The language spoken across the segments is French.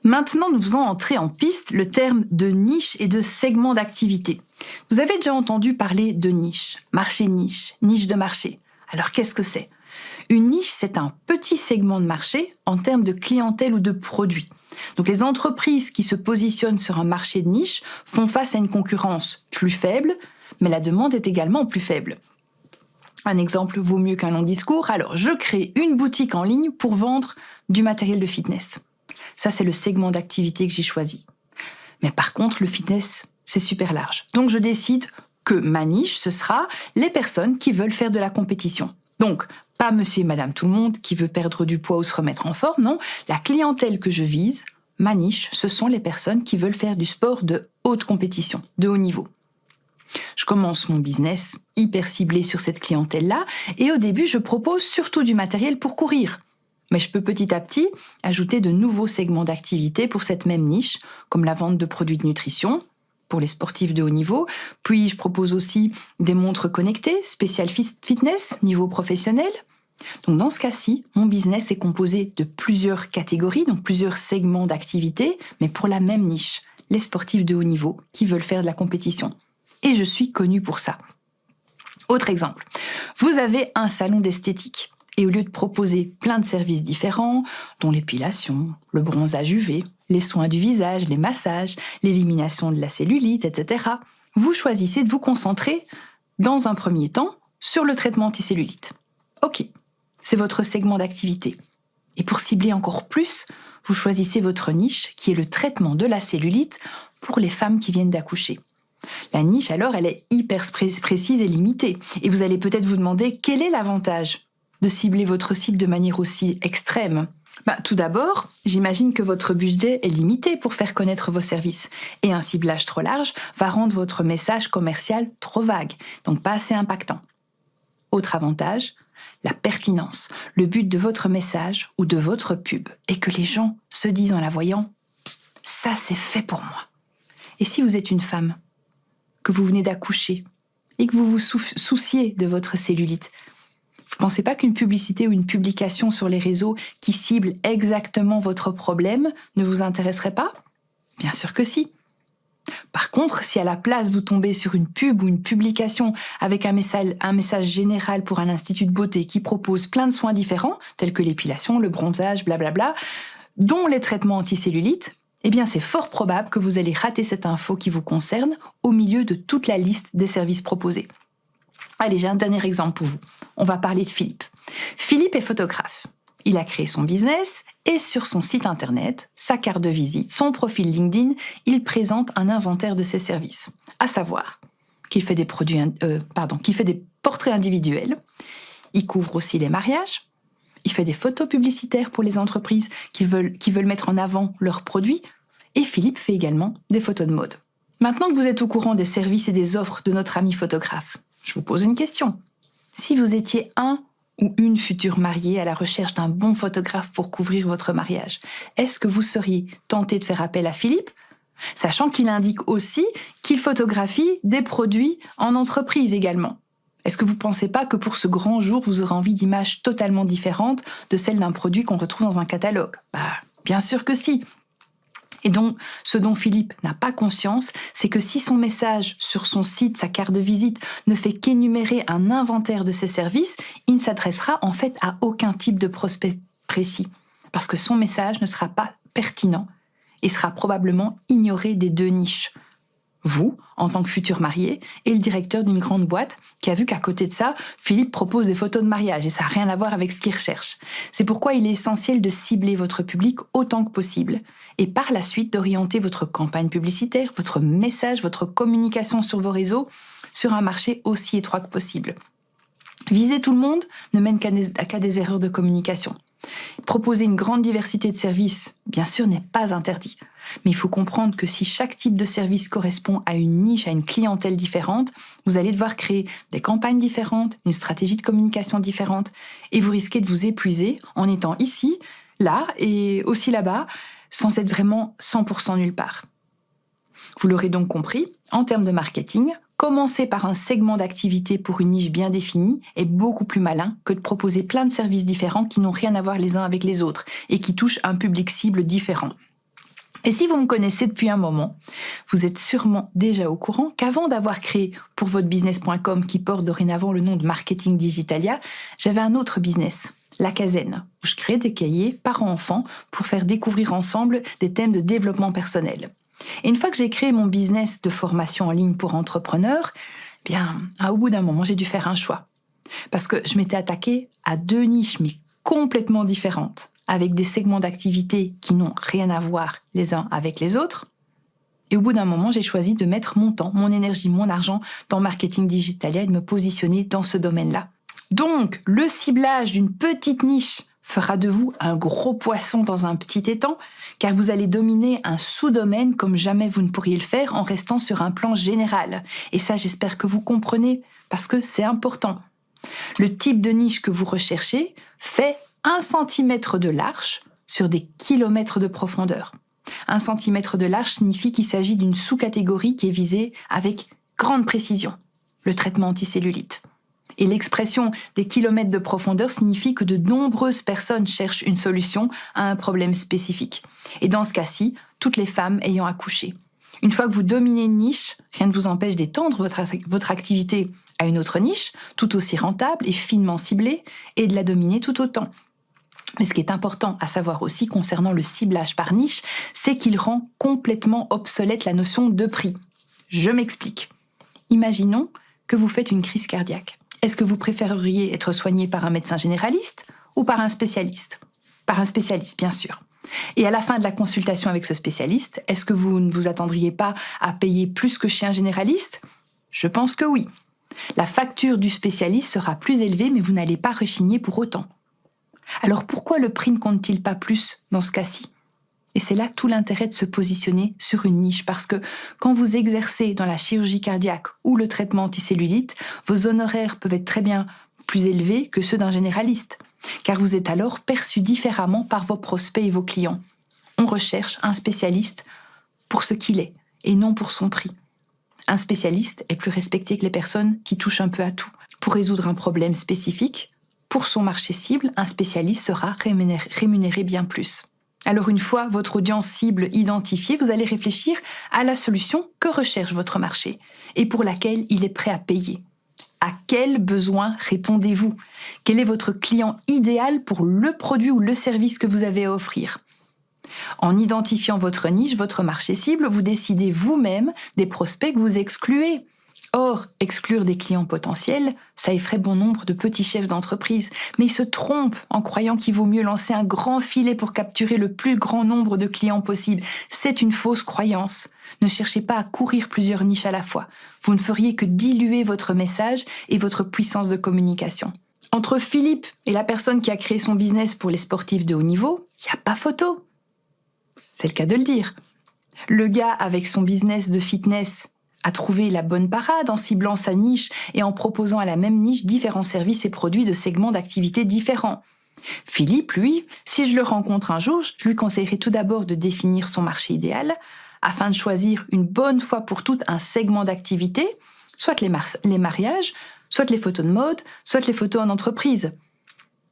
Maintenant, nous faisons entrer en piste le terme de niche et de segment d'activité. Vous avez déjà entendu parler de niche de marché. Alors qu'est-ce que c'est ? Une niche, c'est un petit segment de marché en termes de clientèle ou de produits. Donc les entreprises qui se positionnent sur un marché de niche font face à une concurrence plus faible, mais la demande est également plus faible. Un exemple vaut mieux qu'un long discours. Alors, je crée une boutique en ligne pour vendre du matériel de fitness. Ça, c'est le segment d'activité que j'ai choisi. Mais par contre, le fitness, c'est super large. Donc, je décide que ma niche, ce sera les personnes qui veulent faire de la compétition. Donc, pas monsieur et madame tout le monde qui veut perdre du poids ou se remettre en forme, non. La clientèle que je vise, ma niche, ce sont les personnes qui veulent faire du sport de haute compétition, de haut niveau. Je commence mon business hyper ciblé sur cette clientèle-là et au début, je propose surtout du matériel pour courir. Mais je peux petit à petit ajouter de nouveaux segments d'activité pour cette même niche, comme la vente de produits de nutrition pour les sportifs de haut niveau. Puis, je propose aussi des montres connectées, spéciales fitness, niveau professionnel. Donc, dans ce cas-ci, mon business est composé de plusieurs catégories, donc plusieurs segments d'activité, mais pour la même niche, les sportifs de haut niveau qui veulent faire de la compétition. Et je suis connue pour ça. Autre exemple, vous avez un salon d'esthétique et au lieu de proposer plein de services différents, dont l'épilation, le bronzage UV, les soins du visage, les massages, l'élimination de la cellulite, etc., vous choisissez de vous concentrer, dans un premier temps, sur le traitement anticellulite. Ok, c'est votre segment d'activité. Et pour cibler encore plus, vous choisissez votre niche qui est le traitement de la cellulite pour les femmes qui viennent d'accoucher. La niche, alors, elle est hyper précise et limitée. Et vous allez peut-être vous demander quel est l'avantage de cibler votre cible de manière aussi extrême. Tout d'abord, j'imagine que votre budget est limité pour faire connaître vos services. Et un ciblage trop large va rendre votre message commercial trop vague, donc pas assez impactant. Autre avantage, la pertinence. Le but de votre message ou de votre pub est que les gens se disent en la voyant « ça, c'est fait pour moi ». Et si vous êtes une femme, que vous venez d'accoucher et que vous vous souciez de votre cellulite, vous ne pensez pas qu'une publicité ou une publication sur les réseaux qui cible exactement votre problème ne vous intéresserait pas ? Bien sûr que si. Par contre, si à la place vous tombez sur une pub ou une publication avec un message général pour un institut de beauté qui propose plein de soins différents, tels que l'épilation, le bronzage, blablabla, dont les traitements anticellulites, eh bien c'est fort probable que vous allez rater cette info qui vous concerne au milieu de toute la liste des services proposés. Allez, j'ai un dernier exemple pour vous. On va parler de Philippe. Philippe est photographe. Il a créé son business et sur son site internet, sa carte de visite, son profil LinkedIn, il présente un inventaire de ses services. À savoir qu'il fait des portraits individuels, il couvre aussi les mariages, il fait des photos publicitaires pour les entreprises qui veulent mettre en avant leurs produits et Philippe fait également des photos de mode. Maintenant que vous êtes au courant des services et des offres de notre ami photographe, je vous pose une question. Si vous étiez un ou une future mariée à la recherche d'un bon photographe pour couvrir votre mariage, est-ce que vous seriez tenté de faire appel à Philippe, sachant qu'il indique aussi qu'il photographie des produits en entreprise également ? Est-ce que vous ne pensez pas que pour ce grand jour, vous aurez envie d'images totalement différentes de celles d'un produit qu'on retrouve dans un catalogue ? Bien sûr que si. Et donc, ce dont Philippe n'a pas conscience, c'est que si son message sur son site, sa carte de visite, ne fait qu'énumérer un inventaire de ses services, il ne s'adressera en fait à aucun type de prospect précis. Parce que son message ne sera pas pertinent et sera probablement ignoré des deux niches. Vous, en tant que futur marié, et le directeur d'une grande boîte qui a vu qu'à côté de ça, Philippe propose des photos de mariage et ça n'a rien à voir avec ce qu'il recherche. C'est pourquoi il est essentiel de cibler votre public autant que possible et par la suite d'orienter votre campagne publicitaire, votre message, votre communication sur vos réseaux sur un marché aussi étroit que possible. Viser tout le monde ne mène qu'à des erreurs de communication. Proposer une grande diversité de services, bien sûr, n'est pas interdit. Mais il faut comprendre que si chaque type de service correspond à une niche, à une clientèle différente, vous allez devoir créer des campagnes différentes, une stratégie de communication différente, et vous risquez de vous épuiser en étant ici, là et aussi là-bas, sans être vraiment 100% nulle part. Vous l'aurez donc compris, en termes de marketing, commencer par un segment d'activité pour une niche bien définie est beaucoup plus malin que de proposer plein de services différents qui n'ont rien à voir les uns avec les autres et qui touchent un public cible différent. Et si vous me connaissez depuis un moment, vous êtes sûrement déjà au courant qu'avant d'avoir créé pour votre business.com qui porte dorénavant le nom de Marketing Digitalia, j'avais un autre business, La Casaine, où je créais des cahiers parents-enfants pour faire découvrir ensemble des thèmes de développement personnel. Et une fois que j'ai créé mon business de formation en ligne pour entrepreneurs, au bout d'un moment, j'ai dû faire un choix. Parce que je m'étais attaquée à 2 niches, mais complètement différentes, avec des segments d'activité qui n'ont rien à voir les uns avec les autres. Et au bout d'un moment, j'ai choisi de mettre mon temps, mon énergie, mon argent dans Marketing Digitalia et de me positionner dans ce domaine-là. Donc, le ciblage d'une petite niche fera de vous un gros poisson dans un petit étang, car vous allez dominer un sous-domaine comme jamais vous ne pourriez le faire en restant sur un plan général. Et ça, j'espère que vous comprenez, parce que c'est important. Le type de niche que vous recherchez fait 1 centimètre de large sur des kilomètres de profondeur. 1 centimètre de large signifie qu'il s'agit d'une sous-catégorie qui est visée avec grande précision, le traitement anticellulite. Et l'expression des kilomètres de profondeur signifie que de nombreuses personnes cherchent une solution à un problème spécifique. Et dans ce cas-ci, toutes les femmes ayant accouché. Une fois que vous dominez une niche, rien ne vous empêche d'étendre votre activité à une autre niche, tout aussi rentable et finement ciblée, et de la dominer tout autant. Mais ce qui est important à savoir aussi concernant le ciblage par niche, c'est qu'il rend complètement obsolète la notion de prix. Je m'explique. Imaginons que vous faites une crise cardiaque. Est-ce que vous préféreriez être soigné par un médecin généraliste ou par un spécialiste ? Par un spécialiste, bien sûr. Et à la fin de la consultation avec ce spécialiste, est-ce que vous ne vous attendriez pas à payer plus que chez un généraliste ? Je pense que oui. La facture du spécialiste sera plus élevée, mais vous n'allez pas rechigner pour autant. Alors pourquoi le prix ne compte-t-il pas plus dans ce cas-ci ? Et c'est là tout l'intérêt de se positionner sur une niche, parce que quand vous exercez dans la chirurgie cardiaque ou le traitement anticellulite, vos honoraires peuvent être très bien plus élevés que ceux d'un généraliste, car vous êtes alors perçu différemment par vos prospects et vos clients. On recherche un spécialiste pour ce qu'il est, et non pour son prix. Un spécialiste est plus respecté que les personnes qui touchent un peu à tout. Pour résoudre un problème spécifique, pour son marché cible, un spécialiste sera rémunéré bien plus. Alors une fois votre audience cible identifiée, vous allez réfléchir à la solution que recherche votre marché et pour laquelle il est prêt à payer. À quel besoin répondez-vous ? Quel est votre client idéal pour le produit ou le service que vous avez à offrir ? En identifiant votre niche, votre marché cible, vous décidez vous-même des prospects que vous excluez. Or, exclure des clients potentiels, ça effraie bon nombre de petits chefs d'entreprise, mais ils se trompent en croyant qu'il vaut mieux lancer un grand filet pour capturer le plus grand nombre de clients possible. C'est une fausse croyance. Ne cherchez pas à courir plusieurs niches à la fois. Vous ne feriez que diluer votre message et votre puissance de communication. Entre Philippe et la personne qui a créé son business pour les sportifs de haut niveau, il n'y a pas photo. C'est le cas de le dire. Le gars avec son business de fitness a trouvé la bonne parade en ciblant sa niche et en proposant à la même niche différents services et produits de segments d'activité différents. Philippe, lui, si je le rencontre un jour, je lui conseillerais tout d'abord de définir son marché idéal afin de choisir une bonne fois pour toutes un segment d'activité, soit les mariages, soit les photos de mode, soit les photos en entreprise.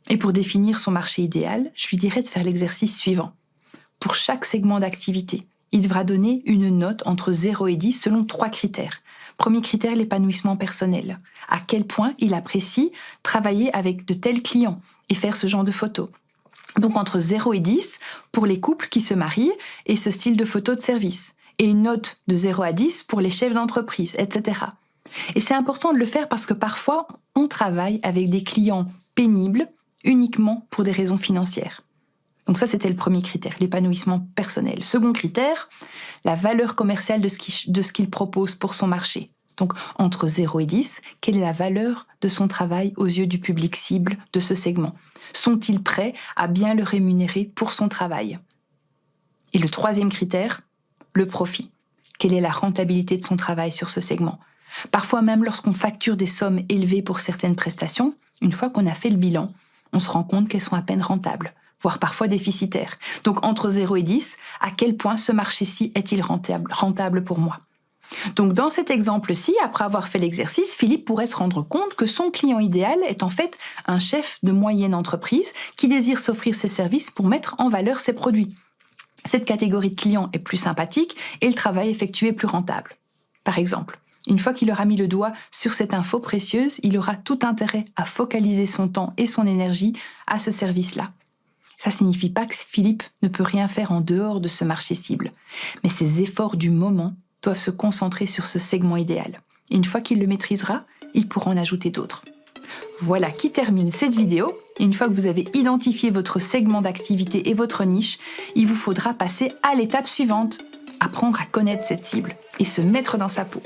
Et pour définir son marché idéal, je lui dirais de faire l'exercice suivant. Pour chaque segment d'activité, il devra donner une note entre 0 et 10 selon 3 critères. Premier critère, l'épanouissement personnel. À quel point il apprécie travailler avec de tels clients et faire ce genre de photos. Donc entre 0 et 10 pour les couples qui se marient et ce style de photo de service. Et une note de 0 à 10 pour les chefs d'entreprise, etc. Et c'est important de le faire parce que parfois, on travaille avec des clients pénibles uniquement pour des raisons financières. Donc ça, c'était le premier critère, l'épanouissement personnel. Second critère, la valeur commerciale de ce qu'il propose pour son marché. Donc entre 0 et 10, quelle est la valeur de son travail aux yeux du public cible de ce segment ? Sont-ils prêts à bien le rémunérer pour son travail ? Et le troisième critère, le profit. Quelle est la rentabilité de son travail sur ce segment ? Parfois même lorsqu'on facture des sommes élevées pour certaines prestations, une fois qu'on a fait le bilan, on se rend compte qu'elles sont à peine rentables, voire parfois déficitaires. Donc entre 0 et 10, à quel point ce marché-ci est-il rentable pour moi ? Donc dans cet exemple-ci, après avoir fait l'exercice, Philippe pourrait se rendre compte que son client idéal est en fait un chef de moyenne entreprise qui désire s'offrir ses services pour mettre en valeur ses produits. Cette catégorie de clients est plus sympathique et le travail effectué est plus rentable. Par exemple, une fois qu'il aura mis le doigt sur cette info précieuse, il aura tout intérêt à focaliser son temps et son énergie à ce service-là. Ça ne signifie pas que Philippe ne peut rien faire en dehors de ce marché cible, mais ses efforts du moment doivent se concentrer sur ce segment idéal. Et une fois qu'il le maîtrisera, il pourra en ajouter d'autres. Voilà qui termine cette vidéo. Une fois que vous avez identifié votre segment d'activité et votre niche, il vous faudra passer à l'étape suivante, apprendre à connaître cette cible et se mettre dans sa peau.